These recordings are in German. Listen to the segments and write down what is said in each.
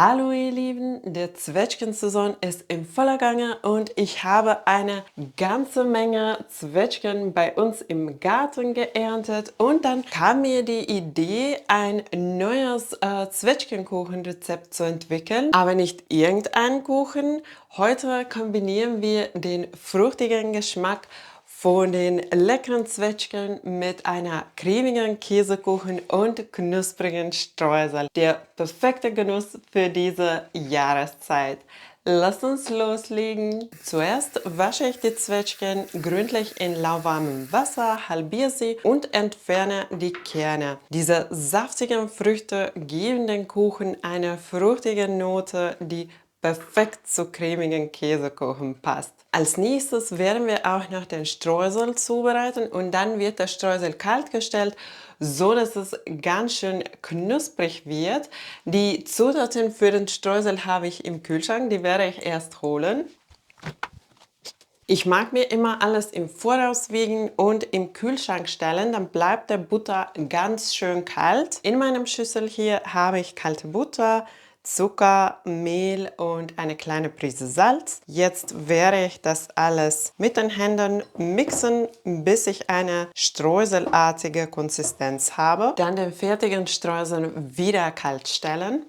Hallo ihr Lieben, der Zwetschgensaison ist in voller Gange und ich habe eine ganze Menge Zwetschgen bei uns im Garten geerntet und dann kam mir die Idee, ein neues Zwetschgenkuchenrezept zu entwickeln, aber nicht irgendeinen Kuchen. Heute kombinieren wir den fruchtigen Geschmack von den leckeren Zwetschgen mit einer cremigen Käsekuchen und knusprigen Streusel. Der perfekte Genuss für diese Jahreszeit. Lasst uns loslegen. Zuerst wasche ich die Zwetschgen gründlich in lauwarmem Wasser, halbiere sie und entferne die Kerne. Diese saftigen Früchte geben den Kuchen eine fruchtige Note, die perfekt zu cremigen Käsekuchen passt. Als nächstes werden wir auch noch den Streusel zubereiten und dann wird der Streusel kalt gestellt, so dass es ganz schön knusprig wird. Die Zutaten für den Streusel habe ich im Kühlschrank, die werde ich erst holen. Ich mag mir immer alles im Voraus wiegen und im Kühlschrank stellen, dann bleibt der Butter ganz schön kalt. In meinem Schüssel hier habe ich kalte Butter, Zucker, Mehl und eine kleine Prise Salz. Jetzt werde ich das alles mit den Händen mixen, bis ich eine streuselartige Konsistenz habe. Dann den fertigen Streusel wieder kalt stellen.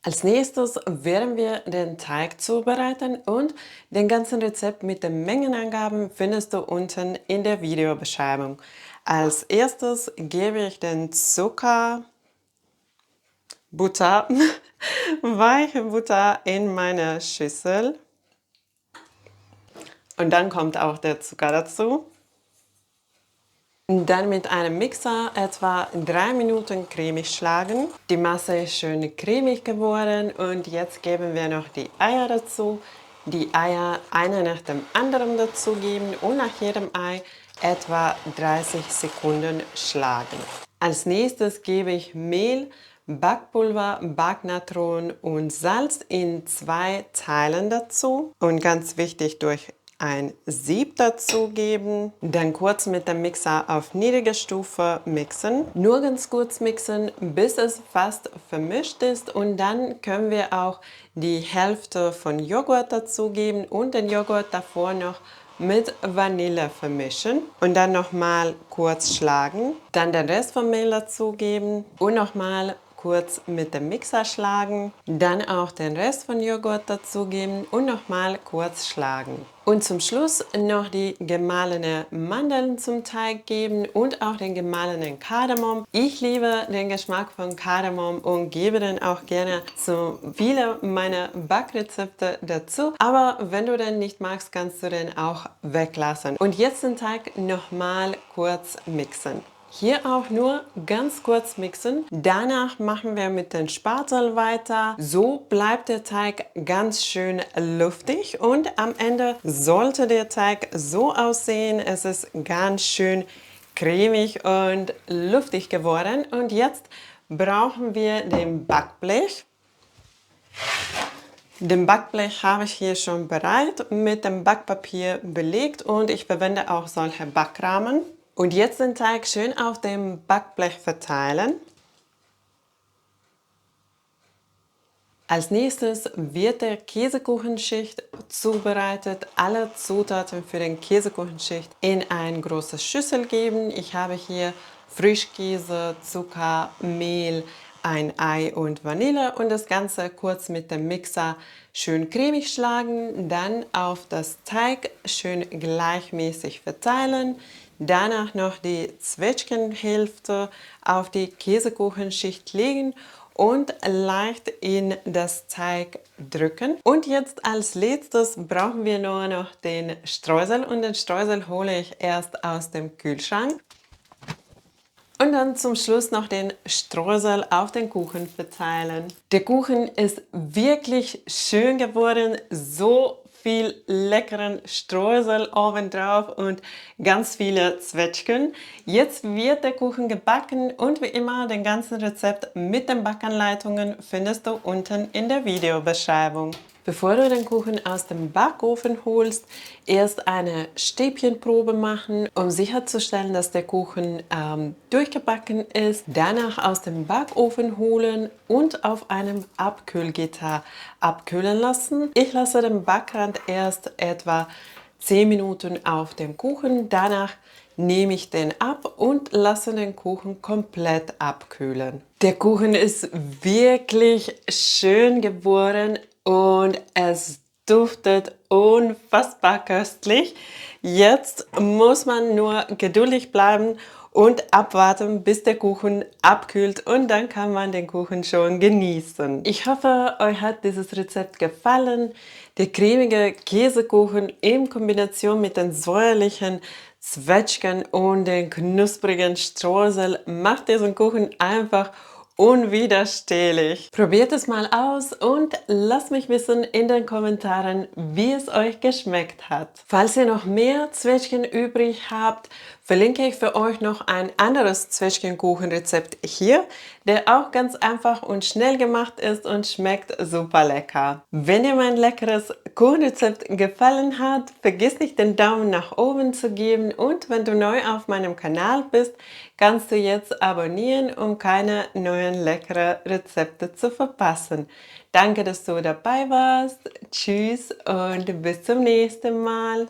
Als nächstes werden wir den Teig zubereiten und den ganzen Rezept mit den Mengenangaben findest du unten in der Videobeschreibung. Als erstes gebe ich den Zucker, Butter, weiche Butter in meine Schüssel und dann kommt auch der Zucker dazu. Dann mit einem Mixer etwa 3 Minuten cremig schlagen. Die Masse ist schön cremig geworden und jetzt geben wir noch die Eier dazu. Die Eier eine nach dem anderen dazugeben und nach jedem Ei etwa 30 Sekunden schlagen. Als nächstes gebe ich Mehl, Backpulver, Backnatron und Salz in 2 Teilen dazu und ganz wichtig durch ein Sieb dazugeben, dann kurz mit dem Mixer auf niedriger Stufe mixen. Nur ganz kurz mixen, bis es fast vermischt ist und dann können wir auch die Hälfte von Joghurt dazugeben und den Joghurt davor noch mit Vanille vermischen und dann nochmal kurz schlagen. Dann den Rest vom Mehl dazugeben und nochmal kurz mit dem Mixer schlagen, dann auch den Rest von Joghurt dazugeben und nochmal kurz schlagen. Und zum Schluss noch die gemahlene Mandeln zum Teig geben und auch den gemahlenen Kardamom. Ich liebe den Geschmack von Kardamom und gebe den auch gerne zu vielen meiner Backrezepte dazu. Aber wenn du den nicht magst, kannst du den auch weglassen. Und jetzt den Teig nochmal kurz mixen. Hier auch nur ganz kurz mixen. Danach machen wir mit dem Spatel weiter. So bleibt der Teig ganz schön luftig und am Ende sollte der Teig so aussehen. Es ist ganz schön cremig und luftig geworden. Und jetzt brauchen wir den Backblech. Den Backblech habe ich hier schon bereit mit dem Backpapier belegt und ich verwende auch solche Backrahmen. Und jetzt den Teig schön auf dem Backblech verteilen. Als nächstes wird der Käsekuchenschicht zubereitet. Alle Zutaten für den Käsekuchenschicht in eine große Schüssel geben. Ich habe hier Frischkäse, Zucker, Mehl, ein Ei und Vanille und das Ganze kurz mit dem Mixer schön cremig schlagen. Dann auf das Teig schön gleichmäßig verteilen. Danach noch die Zwetschgenhälfte auf die Käsekuchenschicht legen und leicht in das Teig drücken. Und jetzt als letztes brauchen wir nur noch den Streusel und den Streusel hole ich erst aus dem Kühlschrank. Und dann zum Schluss noch den Streusel auf den Kuchen verteilen. Der Kuchen ist wirklich schön geworden, so viel leckeren Streusel obendrauf und ganz viele Zwetschgen. Jetzt wird der Kuchen gebacken und wie immer den ganzen Rezept mit den Backanleitungen findest du unten in der Videobeschreibung. Bevor du den Kuchen aus dem Backofen holst, erst eine Stäbchenprobe machen, um sicherzustellen, dass der Kuchen durchgebacken ist. Danach aus dem Backofen holen und auf einem Abkühlgitter abkühlen lassen. Ich lasse den Backrand erst etwa 10 Minuten auf dem Kuchen. Danach nehme ich den ab und lasse den Kuchen komplett abkühlen. Der Kuchen ist wirklich schön geworden und es duftet unfassbar köstlich. Jetzt muss man nur geduldig bleiben und abwarten, bis der Kuchen abkühlt und dann kann man den Kuchen schon genießen. Ich hoffe, euch hat dieses Rezept gefallen. Der cremige Käsekuchen in Kombination mit den säuerlichen Zwetschgen und den knusprigen Streusel macht diesen Kuchen einfach unwiderstehlich. Probiert es mal aus und lasst mich wissen in den Kommentaren, wie es euch geschmeckt hat. Falls ihr noch mehr Zwetschgen übrig habt, verlinke ich für euch noch ein anderes Zwetschgenkuchenrezept hier, der auch ganz einfach und schnell gemacht ist und schmeckt super lecker. Wenn dir mein leckeres Kuchenrezept gefallen hat, vergiss nicht den Daumen nach oben zu geben und wenn du neu auf meinem Kanal bist, kannst du jetzt abonnieren, um keine neuen leckeren Rezepte zu verpassen. Danke, dass du dabei warst. Tschüss und bis zum nächsten Mal.